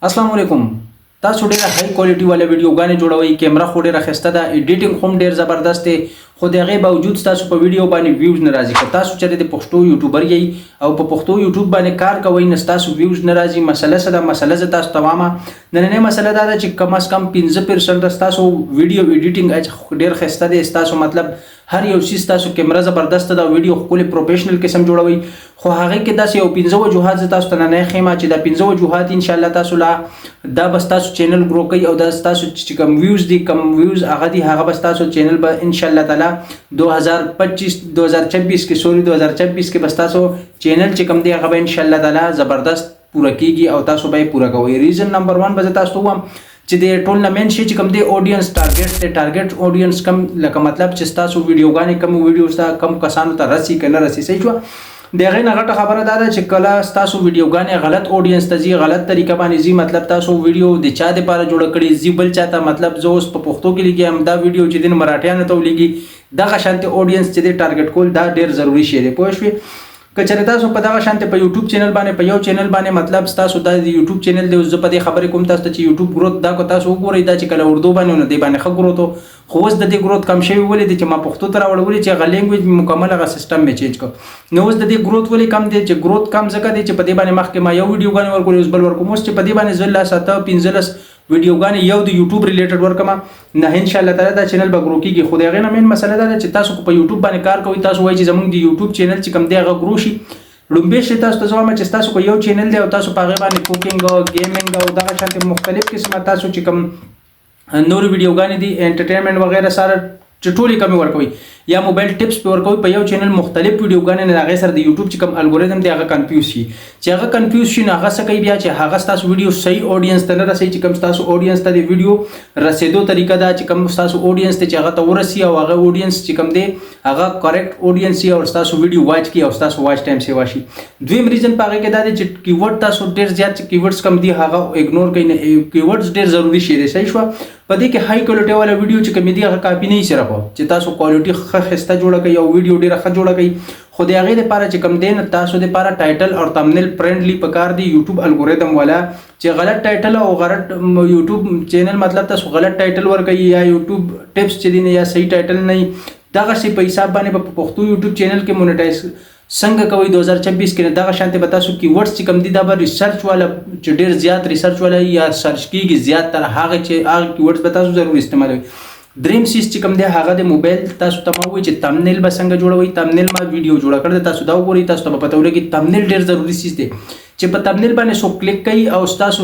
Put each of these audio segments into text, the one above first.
अस्सलाम वालेकुम। تاسو ډیره هاي کوالټي والا ویډیوګانې جوړوي، کیمرا خو ډیره ښایسته ده، ایډیټینګ هم ډیر زبردست دی، خو د هغې باوجود تاسو په ویډیو باندې ویوز نه راځي. که تاسو چېرې د پښتو یوټیوبر یئ او په پښتو یوټیوب باندې کار کوئ نو ستاسو ویوز نه راځي. مسله څه ده؟ مسله زه تاسو ته وایم. نننۍ مسله دا ده چې کم از کم 15% ستاسو ویډیو ایډیټینګ ډیر ښایسته دی، ستاسو مطلب هر یو شی ستاسو کیمرا زبردست ده، ویډیو ښکلې پروفیشنل قسم جوړوي، خو هغې کې داسې یو 15 وجوهات زه تاسو ته نننۍ ښیم چې دا 15 وجوهات انشاءالله تاسو لا دا به ستاسو چینل ګرو کوي او دا ستاسو چې کوم ویوز دي کم ویوز هغه دي هغه به ستاسو چینل به انشاءالله تعالی 2024 کې به ستاسو چینل چې کوم دی هغه به انشاءالله تعالی زبردست پوره کیږي او تاسو به پوره کوئ. ریزن نمبر 1 به تاسو ته وایم چې د ټول نه مین شي چې کوم دی اودینس ټارګټ اودینس کم لکه مطلب چې تاسو ویډیوګانې کم ویډیوز ته کم کسانو ته رسي کنه رسي. صحیح شو؟ د هغې نه غټه خبره دا ده چې کله ستاسو ویډیوګانې غلط اودینس ته ځي، غلط طریقه باندې ځي، مطلب تاسو ویډیو د چا دپاره جوړه کړې ځي بل چا ته، مطلب زه اوس په پښتو کې لیکم دا ویډیو چې دی مراټیانو ته ولیږي، دغه شانتې اودینس چې دی ټارګټ کول دا ډېر ضروري شی دی. پوه شوې؟ که چېرې تاسو په دغه شانتې په یوټیوب چینل باندې په یو چینل باندې مطلب ستاسو دا د یوټیوب چینل دی، زه په دې خبرې کوم تاسو ته چې یوټیوب ګروت دا که تاسو وګورئ دا چې کله اردو باندې نو دې باندې ښه ګروت و، خو اوس د دې ګروت کم شوي ولې دی چې ما پښتو ته راوړی ولې چې هغه لینګویج مکمل هغه سیسټم مې چینج کړ. نو اوس د دې ګروت ولې کم دی چې ګروت کم ځکه دی چې په دې باندې مخکې ما یو ویډیوګانې ورکولې اوس بل ورکوم، اوس چې په دې باندې زه لا 7-15 ویډیوګانې یو د یوټیوب ریلیټډ ورکم نه انشاءالله تعالی دا چینل به ګرو کیږي. خو د هغې نه مین مسله دا ده چې تاسو په یوټیوب باندې کار کوئ، تاسو وایئ چې زموږ د یوټیوب چینل چې کوم دی هغه ګرو شي. لومبی شي تاسو ته زه وایم چې ستاسو کو یو چینل دی او تاسو په هغې باندې کوکینګ او ګیمینګ او دغه شانتې مختلف قسمه تاسو چې کوم نور ویډیوګانې دي انټرټینمنټ وغیره سره چې ټولې کمې ورکوي یا موبایل ټپس پې ورکوي په یو چینل مختلف ویډیوګانې نه د هغې سره د یوټیوب چې کوم الګوریدم دی هغه کنفیوز شي. چې هغه کنفیوز شي نو هغه څه کوي بیا چې هغه ستاسو ویډیو صحیح اودینس ته نه رسوي، چې کوم ستاسو اودینس ته د ویډیو رسېدو طریقه ده چې کوم ستاسو اودینس ته چې هغه ته ورسي او هغه اودینس چې کوم دی هغه کریکټ اودینس وي او ستاسو ویډیو واچ کړي او ستاسو واچ ټایم سیوا شي. دویم ریزن په هغې کې دا دی چې کیورډ تاسو ډېر زیات چې کیورډز کم دي هغه اګنور کوئ نه، کیورډز ډېر ضروري شی دی. صحیح شوه؟ په دې کې هاي کوالټي والا ویډیو چې کوم دی هغه کاپي نه وي صرف چې تاسو کوالټي ښه ښایسته جوړه کوئ او ویډیو ډېره ښه جوړه کوي، خو د هغې دپاره چې کوم دی نه تاسو دپاره ټایټل او تمنیل فرینډلي پکار دی. یوټیوب الګوریدم والا چې غلط ټایټل او غلط یوټیوب چینل مطلب تاسو غلط ټایټل ورکوي یا یوټیوب ټپس چې دی نه یا صحیح ټایټل نه وي، دغسې په حساب باندې په پښتو یوټیوب چینل کې مونیټایز څنګه کوئ 2026 کې نه دغه شانتې به تاسو کیورډز چې کوم دي دا به ریسرچ والا چې ډېر زیات ریسرچ والا یا سرچ کېږي زیات تر هغه چې هغه کیورډز به تاسو ضرور استعمالوئ. دریم سیس چې کوم دی هغه د موبایل تاسو ته ما ووایي چې تمنیل به څنګه جوړوئ. تمنیل ما ویډیو جوړه کړې ده، تاسو دا وګورئ، تاسو ته به پته ولګي تمنیل ډېر ضروري سیس دی چې په تمنیل باندې څوک کلیک کوي او ستاسو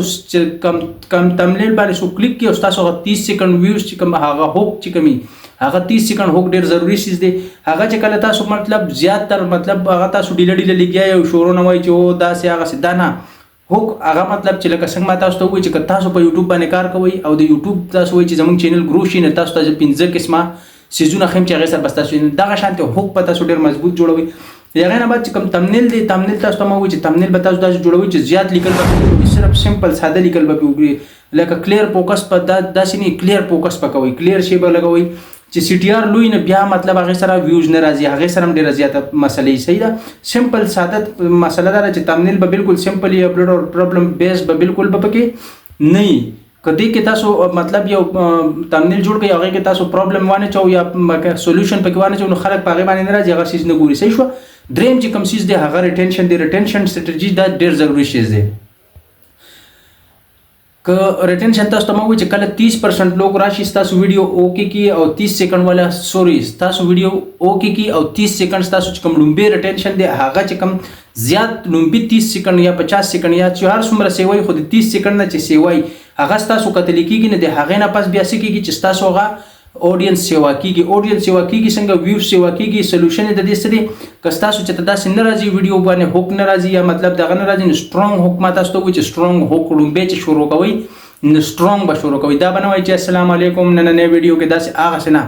کم تمنیل باندې څوک کلیک کوي او ستاسو هغه 30 سیکنډ ویوز چې کوم هغه هوک چې کومي هغه 30 سیکنډ هوک ډېر ضروري سیز دی. هغه چې کله تاسو مطلب زیات تر مطلب هغه تاسو ډیله لګیا یو شروع نه وایي چې او داسې هغسې دا نه هوک هغه مطلب چې لکه څنګه ما تاسو ته ووایي چې که تاسو په یوټیوب باندې کار کوئ او د یوټیوب تاسو وایي چې زموږ چینل ګرو شي نو تاسو ته 15 قسمه سیزونه ښیم چې هغې سره بس تاسو دغه شانتې هوک په تاسو ډېر مضبوط جوړوئ. د هغې نه بعد چې کوم تمنیل دی تمنیل تاسو ته ما ووایي چې تمنیل به تاسو داسې جوړوئ چې زیات لیکل به پې وګورئ، صرف سمپل ساده لیکل به پې وګورئ، لکه کلیر فوکس په داسې نه کلیر فوکس په کوئ، کلیر شی به لګوئ چې سی ټي آر لوی نه بیا مطلب هغې سره ویوز نه راځي، هغې سره هم ډېره زیاته مسله صحیح ده. سمپل ساده مسله دا ده چې تمنیل به بالکل سمپل وي، اپلوډ او پرابلم بیس به بالکل به پکې نه وي. که دې کې تاسو مطلب یو تمنیل جوړ کړئ هغې کې تاسو پرابلم وانه چو یا سولوشن پکې وانه چو نو خلک په هغې باندې نه راځي، هغه سیز نه ګوري. صحیح شوه؟ دریم چې کوم سیز دی هغه ریټینشن دی. ریټینشن سټرټجي دا ډېر ضروري شیز دی. که ریټینشن تاسو ته ما وایي چې کله 30% لوګ راشي ستاسو ویډیو اوکې کي او 30 سیکنډ والا ستاسو ویډیو اوکې کي او 30 سیکنډ ستاسو چې کوم لومبی ریټینشن دی هغه چې کوم زیات لومبی 30 سیکنډ یا 50 سیکنډ یا چې هر څومره سیوایي خو د 30 سیکنډ نه چې سیوایي هغه ستاسو کتلی کېږي نه د هغې نه پس بیا څه کېږي چې ستاسو هغه اودینس سیوا کېږي. اودینس سیوا کېږي څنګه؟ ویوز سیوا کېږي. سلوشن یې د دې څه دی که ستاسو چې ته داسې نه راځي ویډیو باندې هوک نه راځي یا مطلب دغه نه راځي نو سټرونګ هوک ما تاسو ته وایي چې سټرونګ هوک لومبی چې شروع کوئ نو سټرونګ به شروع کوئ. دا به نه وایي چې السلام علیکم نننۍ ویډیو کې داسې هغسې نه.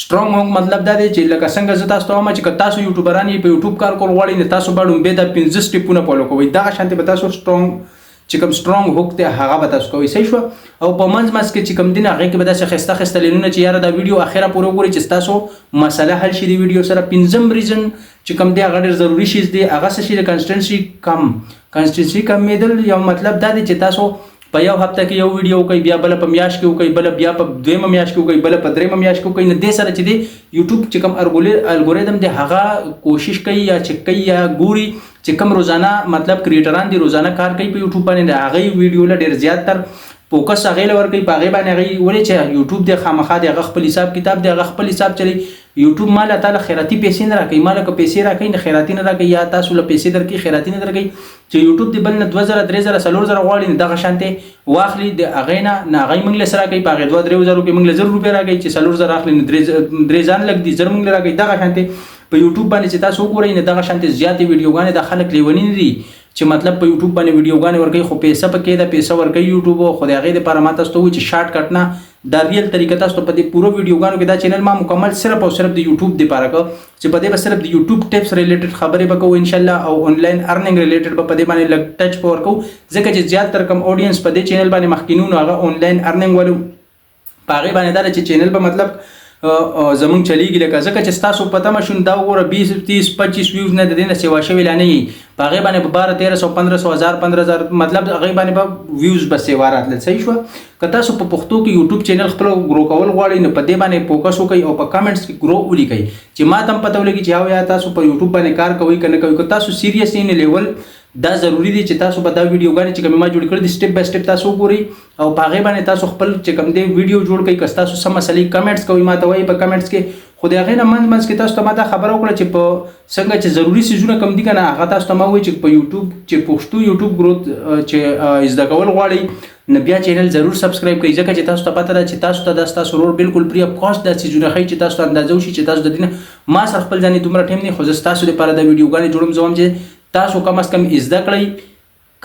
سټرونګ هوک مطلب دا دی چې لکه څنګه زه تاسو ته وایم چې که تاسو یوټیوبران یې په یوټیوب کار کول غواړئ نو تاسو به لومبی دا 15 سټیپونه فالو کوئ، دغه شانتې به تاسو سټرونګ چې کوم سټرونګ هوک دی هغه به تاسو کوئ. صحیح شوه؟ او په منځ کې چې کوم دي نه هغې کې به داسې ښایسته ښایسته لینونه چې یاره دا ویډیو اخره پورې وګورئ چې ستاسو مسله حل شي د ویډیو سره. پنځم ریزن چې کوم دی هغه ډېر ضروري شیز دی هغه څه شي د کنسټنسي کمیدل. یو مطلب دا دی چې تاسو په یو هفته کې یو ویډیو کوي، بیا بل په میاشت کې کوي، بل بیا په دویمه میاشت کې کوي، بل په دریمه میاشت کې کوي. نه دې سره چې دی یوټیوب چې کوم الګوریدم دی هغه کوشش کوي یا چې کوي یا ګوري چې کوم روزانه مطلب کریټران دي روزانه کار کوي په یوټیوب باندې، هغه ویډیو له ډیر زیات تر فوکس هغه لور کوي، په هغه باندې هغه ولې چې یوټیوب د خامخا د هغه خپل حساب کتاب دی، هغه خپل حساب چلی. یوټیوب مال تعالی خیراتی پیسې نه راکړي، مال که پیسې راکړي نه خیراتی نه راکړي، یا تاسو له پیسې درکې خیراتی نه درکړي. چې یوټیوب دی بل نه 2000 3000 4000 غواړي نه دغه شانته واخلي د هغه نه هغه موږ له سره کوي، په هغه 2000 روپۍ موږ له 1000 روپۍ راکړي، چې 4000 اخلي نه 3000 لګ دي 1000 موږ له راکړي. دغه شانته په یوټیوب باندې چې تاسو وګورئ نه دغه شانته زیاتې ویډیوګانې د خلک لیونی نه دي چې مطلب په یوټیوب باندې ویډیوګانې ورکوي خو پیسې پکې ده، پیسې ورکوي یوټیوب خو د هغې دپاره ما تاسو ته وایي چې شارټ کټ نه دا ریل طریقه تاسو ته په دې پوره ویډیوګانو کې دا چینل ما مکمل صرف او صرف د یوټیوب دپاره کړ چې په دې به صرف د یوټیوب ټپس ریلیټډ خبرې به کوو انشاءالله، او آنلاین ارننګ ریلیټډ به په دې باندې لږ ټچ به ورکوو، ځکه چې زیاتره کم اودینس په دې چینل باندې مخکینو نو هغه آنلاین ارننګ ولو په هغې باندې دا چې چینل به مطلب زمونږ چلیږي، لکه ځکه چې ستاسو پته مشون دا وګوره 20 30 25 ویوز نه د دې نه سیوا شوي لا نه وي، په هغې باندې به 12 1300 1500 1000 15000 مطلب هغې باندې به ویوز به سیوا راتلل. صحیح شوه. که تاسو په پښتو کې یوټیوب چینل خپل ګرو کول غواړئ نو په دې باندې فوکس وکړئ او په کمنټس کې ګرو ولیکئ چې ما ته هم پته ولګي چې یا تاسو په یوټیوب باندې کار کوئ که نه کوئ. که تاسو سیریس یې نه لیول دا ضروری دی چې تاسو به دا ویډیوګانې چې کوم ما جوړ کړې دي سټپ بای سټپ تاسو وګورئ او په هغې باندې تاسو خپل چې کوم دی ویډیو جوړ کړئ. که تاسو سم مسلې کمنټس کوئ ما ته وایي په کمنټس کې، خو د هغې نه منځ کې تاسو ته ما دا خبره وکړه چې په څنګه چې ضروري څیزونه کوم دي که نه هغه تاسو ته ما وایي چې په یوټیوب چې پښتو یوټیوب ګروت چې زده کول غواړئ نو بیا چینل ضرور سبسکرایب کړئ، ځکه چې تاسو ته پته ده چې تاسو ته دا ستاسو ورور بالکل فری اف کاسټ دا څیزونه ښایي چې تاسو ته اندازه وشي چې تاسو د دې نه ما سره خپل ځانې دومره ټایم نه خو زه ستاسو دپاره دا ویډیوګانې جوړوم زه وایم چې تاسو کم از کم زده کړئ،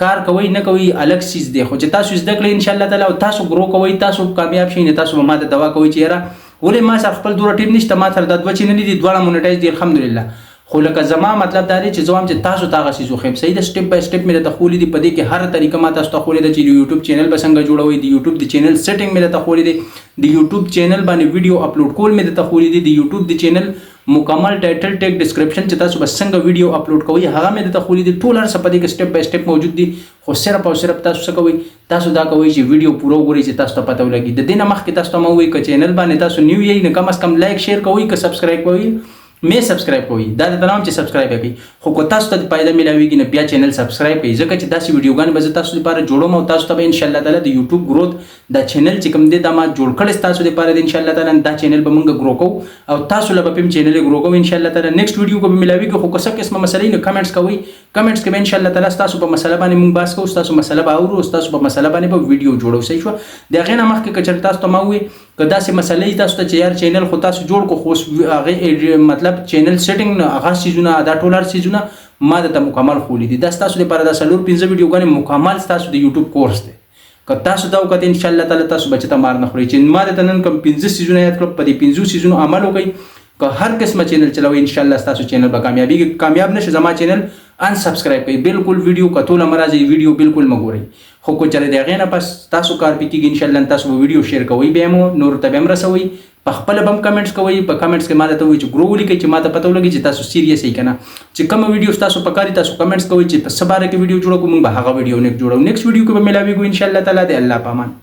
کار کوي نه کوي الګ چیز دی، خو چې تاسو زده کړئ ان شاء الله تعالی او تاسو ګرو کوئ تاسو کامیاب شئ نه تاسو به ما ته دعا کوئ چې یاره ولې ما سره خپل دوره ټیم نشته، ما سره دا 2 چینلې دي دواړه مونیټایز دي الحمدلله. خو لکه زما مطلب دا دی چې زه وایم چې تاسو ته هغه څیز وښیم. صحیح ده. سټپ بای سټپ مې درته ښوولي دي، په دې کې هر طریقه ما تاسو ته ښوولې ده چې د یوټیوب چینل به څنګه جوړوئ، د یوټیوب د چینل سیټینګ مې درته ښوولې دی، د یوټیوب چینل باندې ویډیو اپلوډ کول مې درته ښوولې دي، د یوټیوب د چینل مکمل ټایټل ټیګ ډسکرپشن چې تاسو به څنګه ویډیو اپلوډ کوئ هغه مې درته ښوولي دي، ټول هر څه په دې کې سټپ بای سټپ موجود دي. خو صرف او صرف تاسو څه کوئ، تاسو دا کوئ چې ویډیو پوره وګورئ چې تاسو ته پته ولګي. د دې نه مخکې تاسو ته ما ووایي که چینل باندې تاسو نیو یئ نو کم از کم لایک شیر کوئ، که سبسکرایب کوئ مې سبسکرایب کوئ، دا درته نه وایم چې سبسکرایب یې کوئ، خو که تاسو ته فایده میلاویږي نو بیا چینل سبسکرایب کړئ، ځکه چې داسې ویډیوګانې به زه تاسو لپاره جوړوم او تاسو ته به انشاءالله تعالی د یوټیوب گروت دا چینل چې کوم دی دا ما جوړ کړی تاسو لپاره د انشاءالله تعالی دا چینل به موږ ګرو کوو او تاسو له به هم چینل ګرو کوو انشاءالله تعالی. نیکسټ ویډیو کې به میلاویږي، خو که څه قسمه مسلې نو کمنټس کوئ، کمنټس کې به انشاءالله تعالی تاسو په مسله باندې موږ بحث کوو، تاسو مسله به اورو، تاسو په مسله باندې به ویډیو جوړو. صحیح شو. د هغې نه مخکې که چېرې تاسو ته ما ووایي که داسې مسلې تاسو ته چې یار چینل خو تاسو جوړ کړو خو هغې مطلب چینل سیټینګ نه هغه څیزونه دا ټول هر څیزونه ما درته مکمل ښوولي دي، دا ستاسو لپاره دا 4 5 ویډیوګانې مکمل ستاسو د یوټیوب کورس دی. که تاسو دا وکړئ انشاءالله تعالی تاسو به چېرته مار نه خورئ چې ما درته نن کوم 15 څیزونه یاد کړل په دې 15 څیزونو عمل وکړئ. که هر قسمه چینل چلوئ انشاءالله ستاسو چینل به کامیابیږي. کامیاب نشي زما چینل ان سبسکرایب کړئ، بالکل ویډیو کتوله مرازي ویډیو بالکل مګورئ. خو کو چېرې د هغې نه پس تاسو کار پې کېږي انشاءالله تاسو به ویډیو شیر کوئ، بیا مو نورو ته به هم رسوئ، په خپله به هم کمنټس کوئ، په کمنټس کې ما ته وایي چې ګرو ولیکئ چې ما ته پته ولګي چې تاسو سیریس یئ که نه، چې کومه ویډیو ستاسو په کار دي تاسو کمنټس کوئ چې په څه باره کې ویډیو جوړو کوو، موږ به هغه ویډیو جوړو. نیکسټ ویډیو کې به میلاویږو انشاءالله تعالی. د الله په امان.